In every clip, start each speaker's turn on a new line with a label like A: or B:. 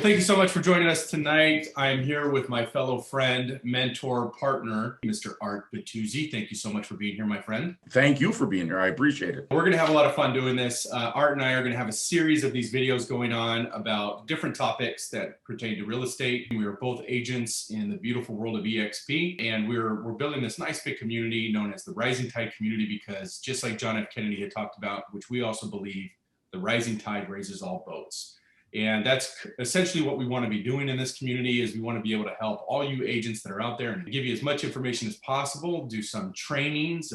A: Thank you so much for joining us tonight. I'm here with my fellow friend, mentor, partner, Mr. Art Bettuzzi. Thank you so much for being here, my friend.
B: Thank you for being here. I appreciate it.
A: We're going to have a lot of fun doing this. Art and I are going to have a series of these videos going on about different topics that pertain to real estate. We are both agents in the beautiful world of EXP, and we're building this nice big community known as the Rising Tide community because just like John F. Kennedy had talked about, which we also believe, the rising tide raises all boats. And that's essentially what we want to be doing in this community is we want to be able to help all you agents that are out there and give you as much information as possible, do some trainings,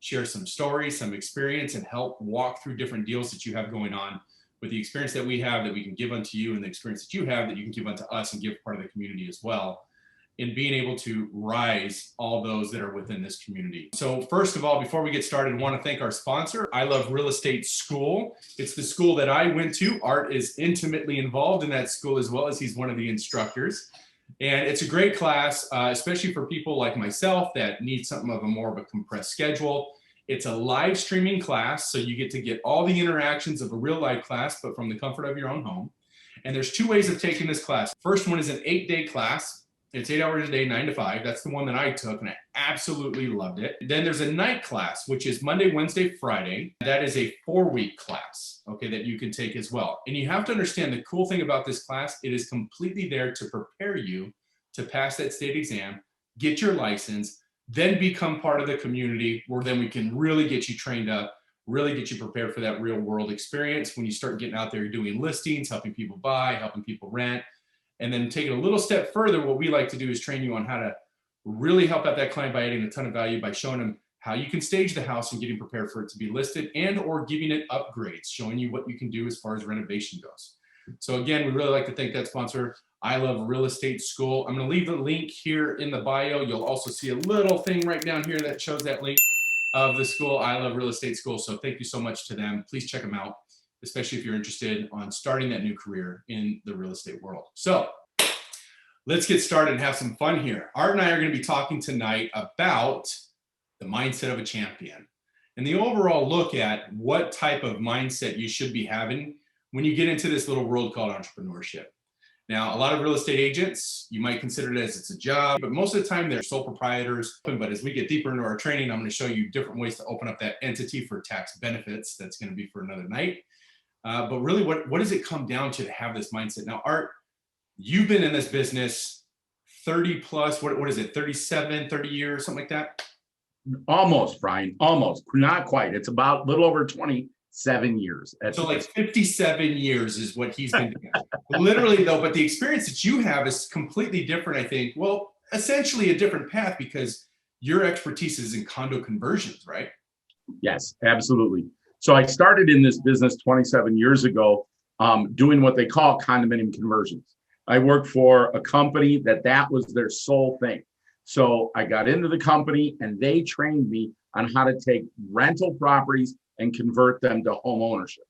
A: share some stories, some experience, and help walk through different deals that you have going on with the experience that we have that we can give unto you and the experience that you have that you can give unto us and give part of the community as well, in being able to rise all those that are within this community. So first of all, before we get started, I want to thank our sponsor, I Love Real Estate School. It's the school that I went to. Art is intimately involved in that school as well as he's one of the instructors. And it's a great class, especially for people like myself that need something of a more of a compressed schedule. It's a live streaming class, so you get to get all the interactions of a real life class, but from the comfort of your own home. And there's two ways of taking this class. First one is an 8-day class. It's 8 hours a day, 9 to 5. That's the one that I took, and I absolutely loved it. Then there's a night class, which is Monday, Wednesday, Friday. That is a 4-week class, okay, that you can take as well. And you have to understand the cool thing about this class, it is completely there to prepare you to pass that state exam, get your license, then become part of the community where then we can really get you trained up, really get you prepared for that real world experience. When you start getting out there doing listings, helping people buy, helping people rent. And then take it a little step further, what we like to do is train you on how to really help out that client by adding a ton of value by showing them how you can stage the house and getting prepared for it to be listed and or giving it upgrades, showing you what you can do as far as renovation goes. So again, we really like to thank that sponsor, I Love Real Estate School. I'm going to leave the link here in the bio. You'll also see a little thing right down here that shows that link of the school, I Love Real Estate School. So thank you so much to them. Please check them out, especially if you're interested on starting that new career in the real estate world. So let's get started and have some fun here. Art and I are going to be talking tonight about the mindset of a champion and the overall look at what type of mindset you should be having when you get into this little world called entrepreneurship. Now, a lot of real estate agents, you might consider it as it's a job, but most of the time they're sole proprietors. But as we get deeper into our training, I'm going to show you different ways to open up that entity for tax benefits. That's going to be for another night. But really, what does it come down to have this mindset? Now, Art, you've been in this business 30 plus, what is it, 37, 30 years, something like that?
B: Almost, Brian, almost. Not quite. It's about a little over 27 years.
A: So like 57 years is what he's been doing. Literally, though, but the experience that you have is completely different, I think. Well, essentially a different path because your expertise is in condo conversions, right?
B: Yes, absolutely. So I started in this business 27 years ago doing what they call condominium conversions. I worked for a company that was their sole thing. So I got into the company and they trained me on how to take rental properties and convert them to home ownership.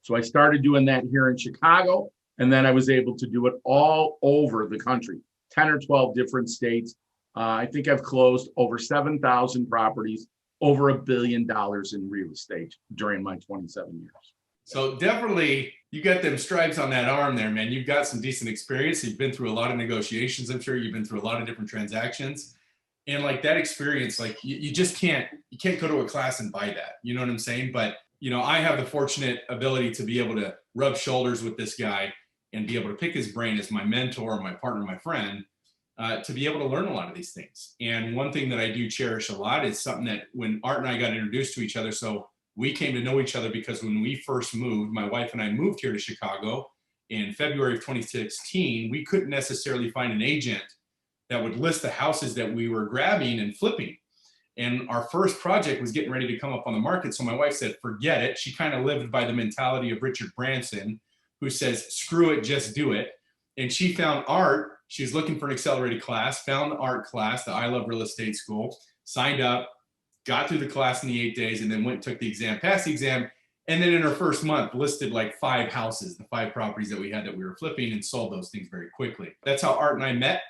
B: So I started doing that here in Chicago, and then I was able to do it all over the country, 10 or 12 different states. I think I've closed over 7,000 properties, over $1 billion in real estate during my 27 years.
A: So definitely you got them stripes on that arm there, man. You've got some decent experience. You've been through a lot of negotiations. I'm sure you've been through a lot of different transactions. And like that experience, like you just can't go to a class and buy that. You know what I'm saying? But, you know, I have the fortunate ability to be able to rub shoulders with this guy and be able to pick his brain as my mentor, my partner, my friend, to be able to learn a lot of these things. And one thing that I do cherish a lot is something that when Art and I got introduced to each other, so we came to know each other because when we first moved, my wife and I moved here to Chicago in February of 2016, we couldn't necessarily find an agent that would list the houses that we were grabbing and flipping. And our first project was getting ready to come up on the market. So my wife said, forget it. She kind of lived by the mentality of Richard Branson, who says, screw it, just do it. And she found Art. She was looking for an accelerated class, found the Art class, the I Love Real Estate School, signed up, got through the class in the 8 days, and then went and took the exam, passed the exam, and then in her first month listed like 5 houses, the 5 properties that we had that we were flipping, and sold those things very quickly. That's how Art and I met,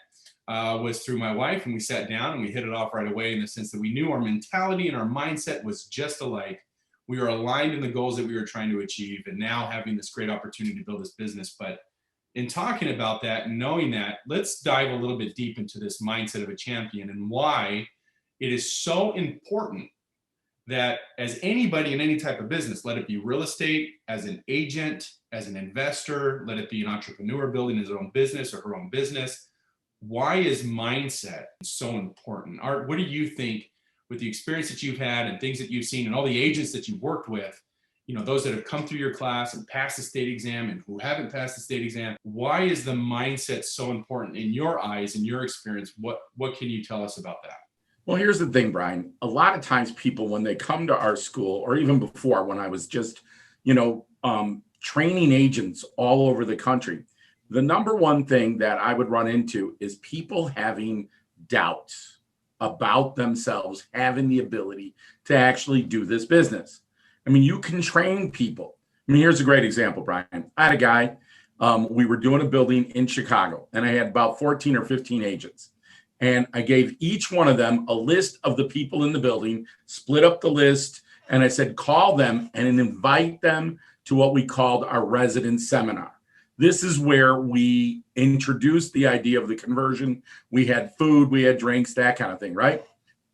A: was through my wife, and we sat down and we hit it off right away in the sense that we knew our mentality and our mindset was just alike. We were aligned in the goals that we were trying to achieve, and now having this great opportunity to build this business. But in talking about that and knowing that, let's dive a little bit deep into this mindset of a champion and why it is so important that as anybody in any type of business, let it be real estate, as an agent, as an investor, let it be an entrepreneur building his own business or her own business, why is mindset so important? Art, what do you think with the experience that you've had and things that you've seen and all the agents that you've worked with, you know, those that have come through your class and passed the state exam and who haven't passed the state exam, why is the mindset so important in your eyes, in your experience? What can you tell us about that?
B: Well, here's the thing, Brian. A lot of times people, when they come to our school, or even before when I was just, training agents all over the country, the number one thing that I would run into is people having doubts about themselves, having the ability to actually do this business. I mean, you can train people. I mean, here's a great example, Brian. I had a guy, we were doing a building in Chicago, and I had about 14 or 15 agents. And I gave each one of them a list of the people in the building, split up the list, and I said, call them and invite them to what we called our resident seminar. This is where we introduced the idea of the conversion. We had food, we had drinks, that kind of thing, right?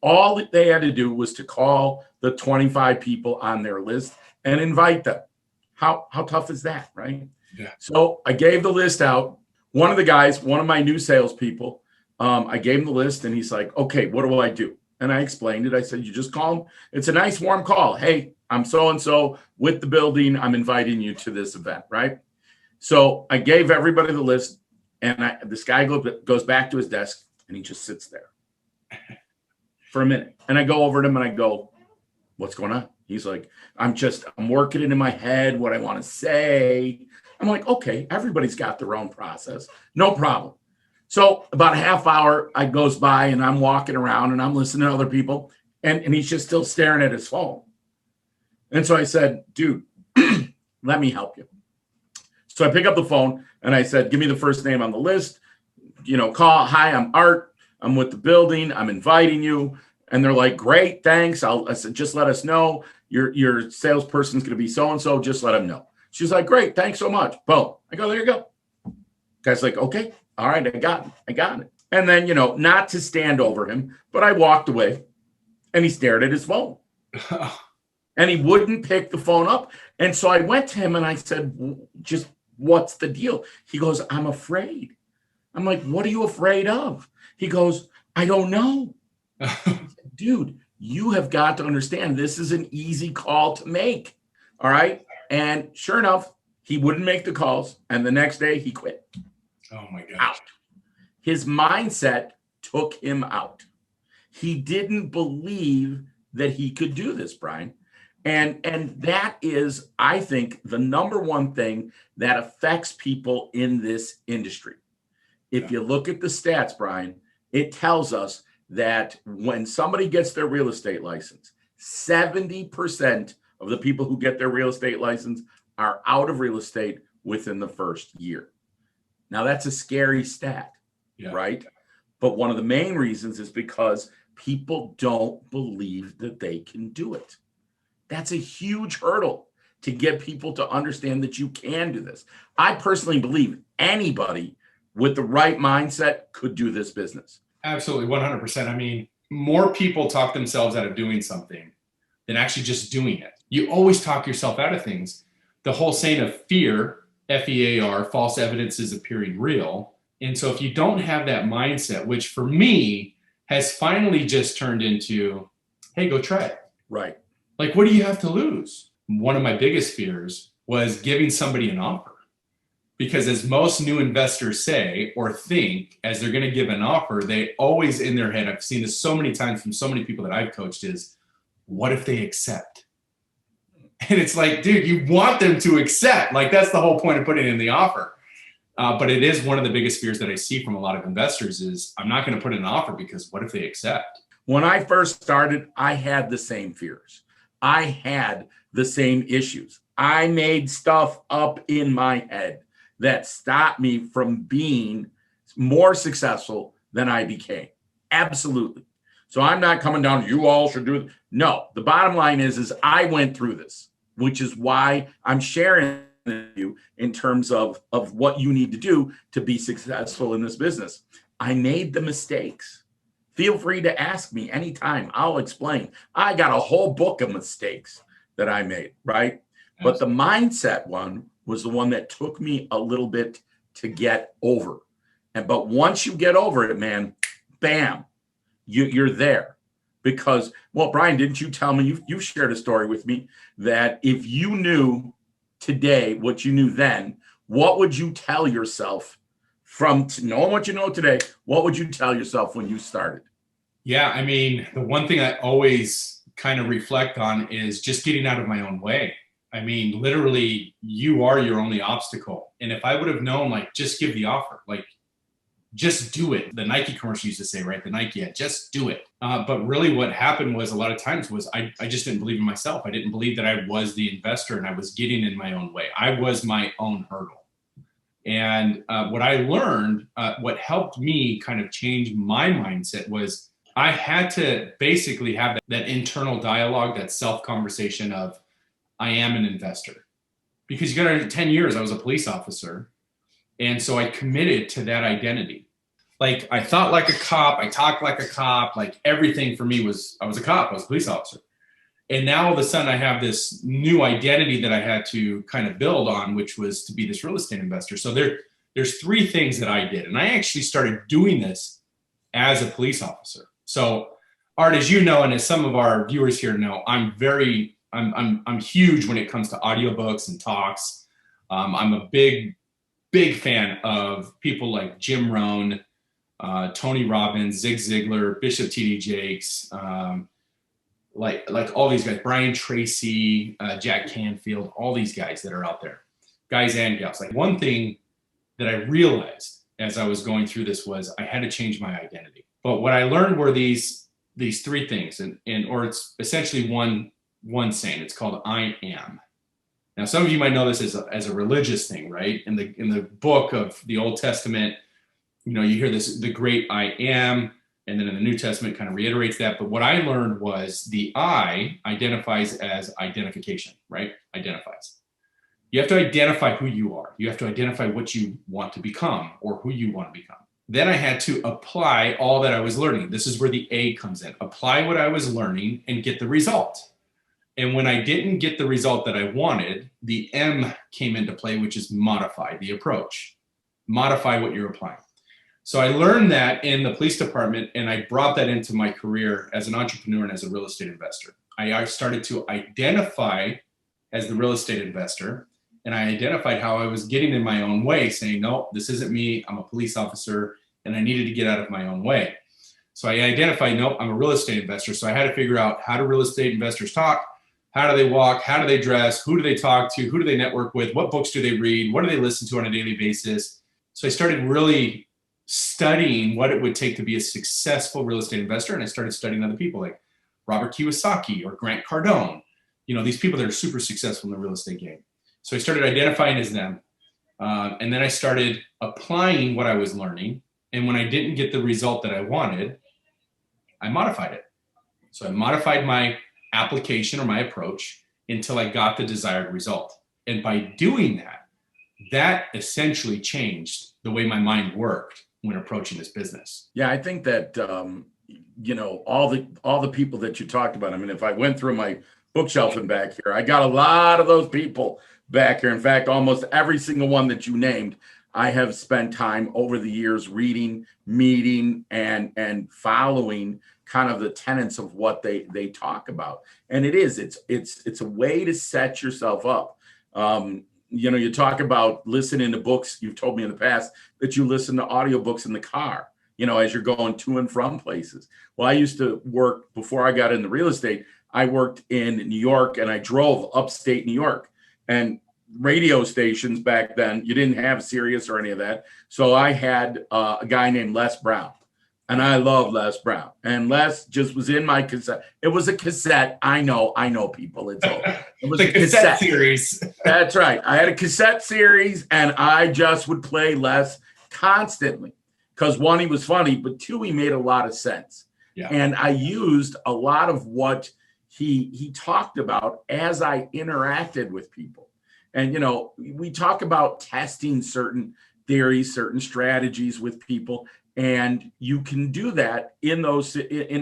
B: All that they had to do was to call the 25 people on their list and invite them. How tough is that, right?
A: Yeah.
B: So I gave the list out. One of the guys, one of my new salespeople, I gave him the list and he's like, okay, what do I do? And I explained it. I said, you just call him. It's a nice warm call. Hey, I'm so-and-so with the building. I'm inviting you to this event, right? So I gave everybody the list, and this guy goes back to his desk, and he just sits there for a minute. And I go over to him, and I go, what's going on? He's like, I'm working it in my head, what I want to say. I'm like, okay, everybody's got their own process. No problem. So about a half hour goes by, and I'm walking around, and I'm listening to other people, and he's just still staring at his phone. And so I said, dude, let me help you. So I pick up the phone and I said, give me the first name on the list, call, hi, I'm Art. I'm with the building. I'm inviting you. And they're like, great, thanks. I said, just let us know. Your salesperson's going to be so-and-so. Just let them know. She's like, great, thanks so much. Boom. I go, there you go. Guy's like, okay, all right, I got it. And then, not to stand over him, but I walked away and he stared at his phone. And he wouldn't pick the phone up. And so I went to him and I said, just what's the deal? He goes, I'm afraid. I'm like, what are you afraid of? He goes, I don't know. I said, dude, you have got to understand this is an easy call to make. All right. And sure enough, he wouldn't make the calls. And the next day he quit.
A: Oh my gosh.
B: Out. His mindset took him out. He didn't believe that he could do this, Brian. And that is, I think, the number one thing that affects people in this industry. If you look at the stats, Brian, it tells us that when somebody gets their real estate license, 70% of the people who get their real estate license are out of real estate within the first year. Now, that's a scary stat, right? But one of the main reasons is because people don't believe that they can do it. That's a huge hurdle to get people to understand that you can do this. I personally believe anybody with the right mindset could do this business.
A: Absolutely, 100%. I mean, more people talk themselves out of doing something than actually just doing it. You always talk yourself out of things. The whole saying of fear, F-E-A-R, false evidence is appearing real. And so if you don't have that mindset, which for me has finally just turned into, hey, go try it.
B: Right.
A: Like, what do you have to lose? One of my biggest fears was giving somebody an offer. Because as most new investors say or think, as they're going to give an offer, they always in their head, I've seen this so many times from so many people that I've coached, is what if they accept? And it's like, dude, you want them to accept. Like, that's the whole point of putting in the offer. But it is one of the biggest fears that I see from a lot of investors is I'm not going to put in an offer because what if they accept?
B: When I first started, I had the same fears. I had the same issues. I made stuff up in my head that stopped me from being more successful than I became. Absolutely. So I'm not coming down, you all should do it. No, the bottom line is I went through this, which is why I'm sharing you in terms of what you need to do to be successful in this business. I made the mistakes. Feel free to ask me anytime. I'll explain. I got a whole book of mistakes that I made, right? But the mindset one was the one that took me a little bit to get over. But once you get over it, man, bam, you're there. Because, well, Brian, didn't you tell me, you shared a story with me that if you knew today what you knew then, what would you tell yourself from knowing what you know today? What would you tell yourself when you started?
A: Yeah, I mean, the one thing I always kind of reflect on is just getting out of my own way. I mean, literally, you are your only obstacle. And if I would have known, like, just give the offer, like, just do it. The Nike commercial used to say, right? The Nike ad, just do it. But really what happened was a lot of times was I just didn't believe in myself. I didn't believe that I was the investor and I was getting in my own way. I was my own hurdle. And what I learned, what helped me kind of change my mindset was I had to basically have that internal dialogue, that self-conversation of, I am an investor. Because you got to, 10 years, I was a police officer. And so I committed to that identity. Like I thought like a cop, I talked like a cop, like everything for me was, I was a cop, I was a police officer. And now all of a sudden I have this new identity that I had to kind of build on, which was to be this real estate investor. So there's three things that I did. And I actually started doing this as a police officer. So Art, as you know, and as some of our viewers here know, I'm huge when it comes to audiobooks and talks. I'm a big fan of people like Jim Rohn, Tony Robbins, Zig Ziglar, Bishop T.D. Jakes, like all these guys, Brian Tracy, Jack Canfield, all these guys that are out there, guys and gals. Like one thing that I realized as I was going through this was I had to change my identity. But what I learned were these three things, or it's essentially one saying. It's called I am. Now, some of you might know this as a religious thing, right? In the book of the Old Testament, you know, you hear this, the great I am, and then in the New Testament kind of reiterates that. But what I learned was the I identifies as identification, right? Identifies. You have to identify who you are. You have to identify what you want to become or who you want to become. Then I had to apply all that I was learning. This is where the A comes in. Apply what I was learning and get the result. And when I didn't get the result that I wanted, the M came into play, which is modify the approach. Modify what you're applying. So I learned that in the police department, and I brought that into my career as an entrepreneur and as a real estate investor. I started to identify as the real estate investor, and I identified how I was getting in my own way, saying, no, this isn't me. I'm a police officer, and I needed to get out of my own way. So I identified, nope, I'm a real estate investor. So I had to figure out, how do real estate investors talk? How do they walk? How do they dress? Who do they talk to? Who do they network with? What books do they read? What do they listen to on a daily basis? So I started really studying what it would take to be a successful real estate investor. And I started studying other people like Robert Kiyosaki or Grant Cardone, you know, these people that are super successful in the real estate game. So I started identifying as them. And then I started applying what I was learning. And when I didn't get the result that I wanted, I modified it. So I modified my application or my approach until I got the desired result. And by doing that, that essentially changed the way my mind worked when approaching this business.
B: Yeah, I think that, you know, all the people that you talked about, I mean, if I went through my bookshelf and back here, I got a lot of those people back here. In fact, almost every single one that you named, I have spent time over the years reading, meeting, and following kind of the tenets of what they talk about. And it's a way to set yourself up. You know, you talk about listening to books. You've told me in the past that you listen to audiobooks in the car, you know, as you're going to and from places. Well, I used to work, before I got into real estate, I worked in New York, and I drove upstate New York. And radio stations back then, you didn't have Sirius or any of that. So I had a guy named Les Brown. And I love Les Brown. And Les just was in my cassette. It was a cassette. I know people. It was
A: the
B: a cassette
A: series.
B: That's right. I had a cassette series, and I just would play Les constantly. Because one, he was funny, but two, he made a lot of sense.
A: Yeah.
B: And I used a lot of what he talked about as I interacted with people. And, we talk about testing certain theories, certain strategies with people, and you can do that in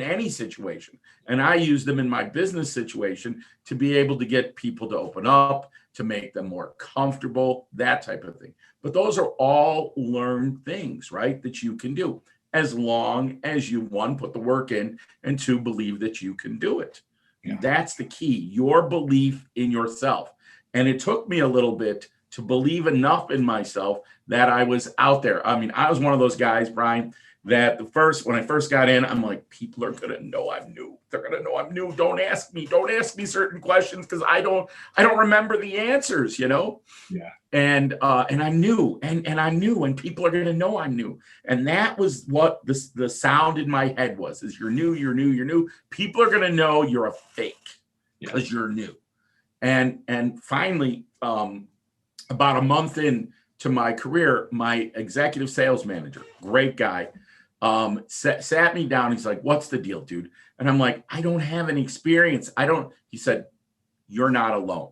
B: any situation. And I use them in my business situation to be able to get people to open up, to make them more comfortable, that type of thing. But those are all learned things, right? That you can do as long as you, one, put the work in, and two, believe that you can do it. Yeah. That's the key, your belief in yourself. And it took me a little bit to believe enough in myself that I was out there. I mean, I was one of those guys, Brian, that when I first got in, I'm like, people are going to know I'm new. They're going to know I'm new. Don't ask me certain questions because I don't remember the answers, Yeah. And I'm new and I'm new and people are going to know I'm new. And that was what the sound in my head was, is you're new. People are going to know you're a fake because you're new. And finally, about a month into my career, my executive sales manager, great guy, sat me down. He's like, "What's the deal, dude?" And I'm like, "I don't have any experience. He said, "You're not alone."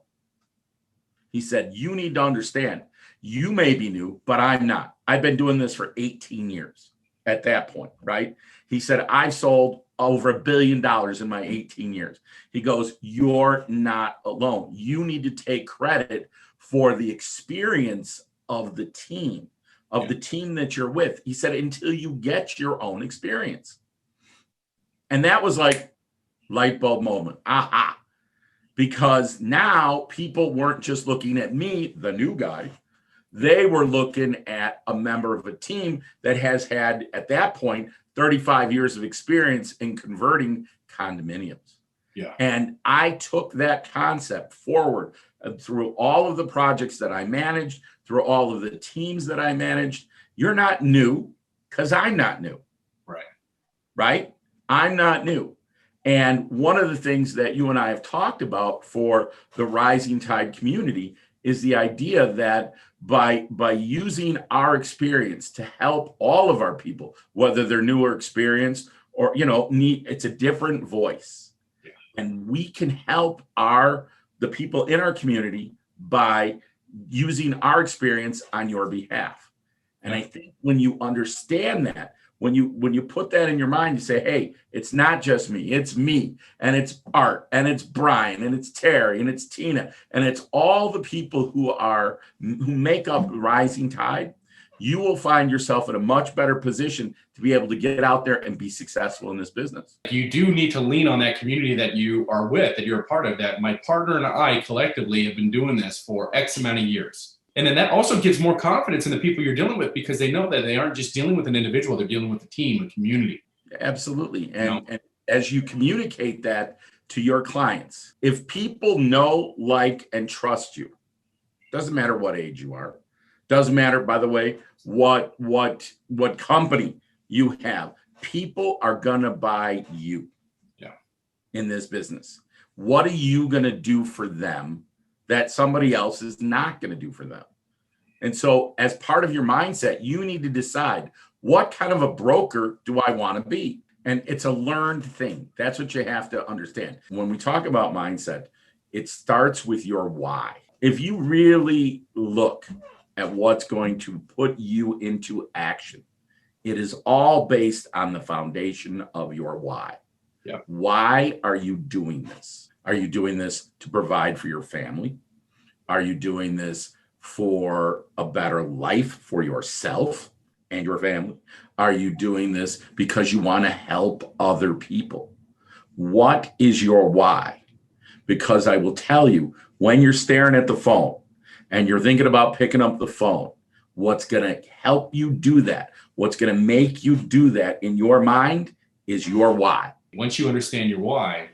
B: He said, "You need to understand, you may be new, but I'm not. I've been doing this for 18 years at that point, right?" He said, "I've sold over $1 billion in my 18 years. He goes, "You're not alone. You need to take credit for the experience of the team, the team that you're with." He said, "Until you get your own experience." And that was like light bulb moment. Aha. Because now people weren't just looking at me, the new guy. They were looking at a member of a team that has had, at that point, 35 years of experience in converting condominiums. Yeah. And I took that concept forward through all of the projects that I managed, through all of the teams that I managed. You're not new because I'm not new. Right? I'm not new. And one of the things that you and I have talked about for the Rising Tide community is the idea that by using our experience to help all of our people, whether they're new or experienced, or it's a different voice. Yeah. And we can help the people in our community by using our experience on your behalf. And I think when you understand that, when you put that in your mind, you say, "Hey, it's not just me, it's me, and it's Art, and it's Brian, and it's Terry, and it's Tina, and it's all the people who make up Rising Tide," you will find yourself in a much better position to be able to get out there and be successful in this business.
A: You do need to lean on that community that you are with, that you're a part of. That my partner and I collectively have been doing this for X amount of years. And then that also gives more confidence in the people you're dealing with, because they know that they aren't just dealing with an individual, they're dealing with a team, a community.
B: Absolutely. And as you communicate that to your clients, if people know, like, and trust you, doesn't matter what age you are, doesn't matter, by the way, what company you have, people are going to buy you in this business. What are you going to do for them that somebody else is not going to do for them? And so as part of your mindset, you need to decide, what kind of a broker do I want to be? And it's a learned thing. That's what you have to understand. When we talk about mindset, it starts with your why. If you really look at what's going to put you into action, it is all based on the foundation of your why. Yeah. Why are you doing this? Are you doing this to provide for your family? Are you doing this for a better life for yourself and your family? Are you doing this because you want to help other people? What is your why? Because I will tell you, when you're staring at the phone and you're thinking about picking up the phone, what's going to help you do that, what's going to make you do that in your mind, is your why.
A: Once you understand your why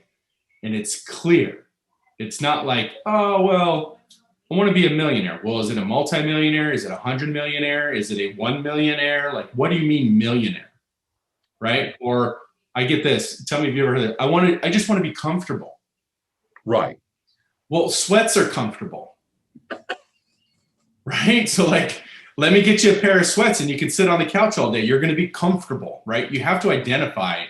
A: and it's clear, it's not like, "Oh, well, I want to be a millionaire." Well, is it a multimillionaire? Is it 100 millionaire? Is it a 1 millionaire? Like, what do you mean millionaire? Right? Or I get this. Tell me if you ever heard it. I just want to be comfortable.
B: Right.
A: Well, sweats are comfortable. Right? So like, let me get you a pair of sweats and you can sit on the couch all day. You're going to be comfortable, right? You have to identify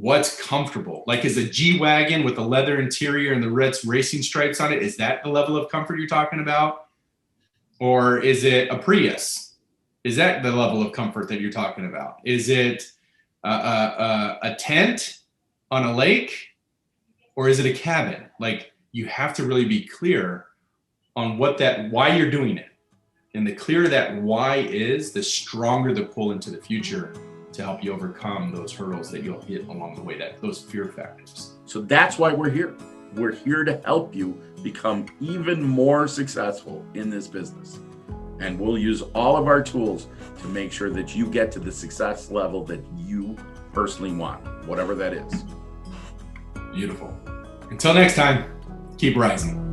A: what's comfortable. Like, is a G-Wagon with the leather interior and the red racing stripes on it, is that the level of comfort you're talking about? Or is it a Prius? Is that the level of comfort that you're talking about? Is it a tent on a lake? Or is it a cabin? Like, you have to really be clear on why you're doing it. And the clearer that why is, the stronger the pull into the future to help you overcome those hurdles that you'll hit along the way, those fear factors.
B: So that's why we're here. We're here to help you become even more successful in this business. And we'll use all of our tools to make sure that you get to the success level that you personally want, whatever that is.
A: Beautiful. Until next time, keep rising.